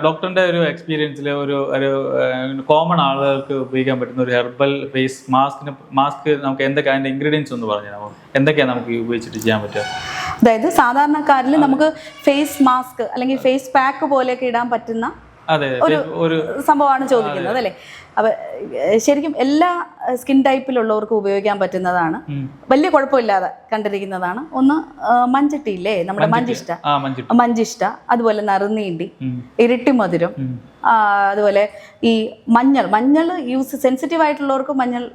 ഡോക്ടറിന്റെ ഒരു എക്സ്പീരിയൻസിൽ ഒരു കോമൺ ആളുകൾക്ക് ഉപയോഗിക്കാൻ പറ്റുന്ന ഒരു ഹെർബൽ ഫേസ് മാസ്ക് നമുക്ക് എന്തൊക്കെ അതിന്റെ ഇൻഗ്രീഡിയൻസ് ഒന്ന് പറഞ്ഞു എന്തൊക്കെയാണ് നമുക്ക് ഉപയോഗിച്ചിട്ട് ചെയ്യാൻ പറ്റുക? അതായത് സാധാരണക്കാരിൽ നമുക്ക് ഫേസ് മാസ്ക് അല്ലെങ്കിൽ ഫേസ് പാക്ക് പോലെയൊക്കെ ഇടാൻ പറ്റുന്ന ഒരു സംഭവമാണ് ചോദിക്കുന്നത് അല്ലേ. അപ്പൊ ശരിക്കും എല്ലാ സ്കിൻ ടൈപ്പിലുള്ളവർക്കും ഉപയോഗിക്കാൻ പറ്റുന്നതാണ്, വലിയ കുഴപ്പമില്ലാതെ കണ്ടിരിക്കുന്നതാണ്. ഒന്ന് മഞ്ചട്ടിയില്ലേ, നമ്മുടെ മഞ്ചിഷ്ട, അതുപോലെ നറുനീണ്ടി, ഇരട്ടി മധുരം, അതുപോലെ ഈ മഞ്ഞൾ സെൻസിറ്റീവ് ആയിട്ടുള്ളവർക്ക് മഞ്ഞൾ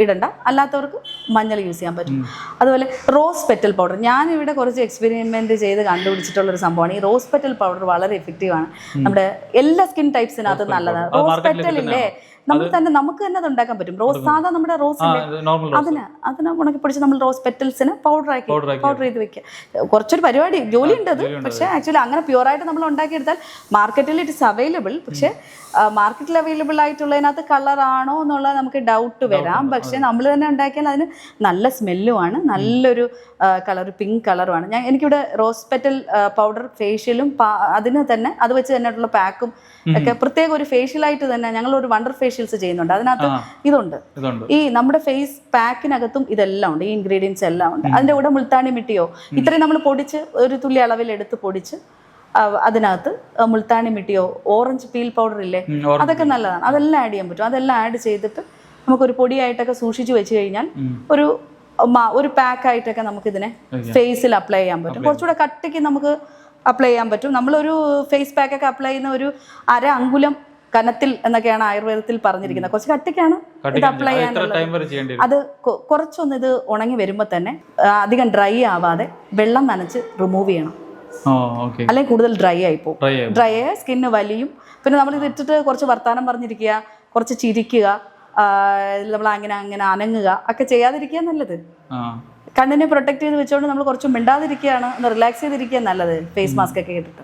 ഇടണ്ട, അല്ലാത്തവർക്ക് മഞ്ഞൾ യൂസ് ചെയ്യാൻ പറ്റും. അതുപോലെ റോസ് പെറ്റൽ പൗഡർ, ഞാനിവിടെ കുറച്ച് എക്സ്പെരിമെന്റ് ചെയ്ത് കണ്ടുപിടിച്ചിട്ടുള്ളൊരു സംഭവമാണ്. ഈ റോസ് പെറ്റൽ പൗഡർ വളരെ എഫക്റ്റീവാണ്, നമ്മുടെ എല്ലാ സ്കിൻ ടൈപ്സിനകത്ത് നല്ലതാണ്. റോസ് പെറ്റൽ ഇല്ലേ, നമുക്ക് തന്നെ അത് ഉണ്ടാക്കാൻ പറ്റും. സാധാ നമ്മുടെ റോസ് അതിനെ ഉണക്കി പിടിച്ച് നമ്മൾ റോസ് പെറ്റൽസിന് പൗഡർ ചെയ്ത് വെക്കുക. കുറച്ചൊരു പരിപാടി ജോലി ഉണ്ട് അത്, പക്ഷേ ആക്ച്വലി അങ്ങനെ പ്യുവറായിട്ട് നമ്മൾ ഉണ്ടാക്കിയെടുത്താൽ മാർക്കറ്റിൽ ഇറ്റ്സ് അവൈലബിൾ. പക്ഷേ മാർക്കറ്റിൽ അവൈലബിൾ ആയിട്ടുള്ളതിനകത്ത് കളറാണോ എന്നുള്ളത് നമുക്ക് ഡൗട്ട് വരാം. പക്ഷേ നമ്മൾ തന്നെ ഉണ്ടാക്കിയാൽ അതിന് നല്ല സ്മെല്ലുമാണ്, നല്ലൊരു കളർ, പിങ്ക് കളറുമാണ്. എനിക്കിവിടെ റോസ് പെറ്റൽ പൗഡർ ഫേഷ്യലും അതിന് തന്നെ അത് വെച്ച് തന്നെയുള്ള പാക്കും ഒക്കെ പ്രത്യേക ഒരു ഫേഷ്യലായിട്ട് തന്നെ ഞങ്ങൾ ഒരു വണ്ടർ ഫേഷ്യൽസ് ചെയ്യുന്നുണ്ട്. അതിനകത്ത് ഇതുണ്ട്, ഈ നമ്മുടെ ഫേസ് പാക്കിനകത്തും ഇതെല്ലാം ഉണ്ട്, ഈ ഇൻഗ്രീഡിയൻസ് എല്ലാം ഉണ്ട്. അതിൻ്റെ കൂടെ മുൾത്താണി മിട്ടിയോ ഇത്രയും നമ്മൾ പൊടിച്ച് ഒരു തുള്ളി അളവിൽ എടുത്ത് പൊടിച്ച് അതിനകത്ത് മുൾത്താണി മിട്ടിയോ ഓറഞ്ച് പീൽ പൗഡർ ഇല്ലേ, അതൊക്കെ നല്ലതാണ്. അതെല്ലാം ആഡ് ചെയ്യാൻ പറ്റും. അതെല്ലാം ആഡ് ചെയ്തിട്ട് നമുക്കൊരു പൊടിയായിട്ടൊക്കെ സൂക്ഷിച്ച് വെച്ച് കഴിഞ്ഞാൽ ഒരു പാക്കായിട്ടൊക്കെ നമുക്കിതിനെ ഫേസിൽ അപ്ലൈ ചെയ്യാൻ പറ്റും. കുറച്ചുകൂടെ കട്ടിക്ക് നമുക്ക് അപ്ലൈ ചെയ്യാൻ പറ്റും. നമ്മളൊരു ഫേസ് പാക്കൊക്കെ അപ്ലൈ ചെയ്യുന്ന ഒരു 1/2 അങ്കുലം കനത്തിൽ എന്നൊക്കെയാണ് ആയുർവേദത്തിൽ പറഞ്ഞിരിക്കുന്നത്. കുറച്ച് കട്ടിക്കാണ് ഇത് അപ്ലൈ ചെയ്യാനുള്ളത്. അത് കുറച്ചൊന്ന് ഇത് ഉണങ്ങി വരുമ്പോൾ തന്നെ അധികം ഡ്രൈ ആവാതെ വെള്ളം നനച്ച് റിമൂവ് ചെയ്യണം, അല്ലെങ്കിൽ കൂടുതൽ ഡ്രൈ ആയി പോകും. ഡ്രൈ ആയ സ്കിന്ന് വലിയും. പിന്നെ നമ്മൾ ഇത് ഇട്ടിട്ട് കുറച്ച് വർത്താനം പറഞ്ഞിരിക്കുക, കുറച്ച് ചിരിക്കുക, നമ്മൾ അങ്ങനെ അനങ്ങുക ഒക്കെ ചെയ്യാതിരിക്കുക നല്ലത്. കണ്ണിനെ പ്രൊട്ടക്ട് ചെയ്ത് വെച്ചുകൊണ്ട് നമ്മൾ കുറച്ച് മിണ്ടാതിരിക്കുകയാണ്, ഒന്ന് റിലാക്സ് ചെയ്തിരിക്കുക നല്ലത് ഫേസ് മാസ്ക് ഒക്കെ ഇട്ടിട്ട്.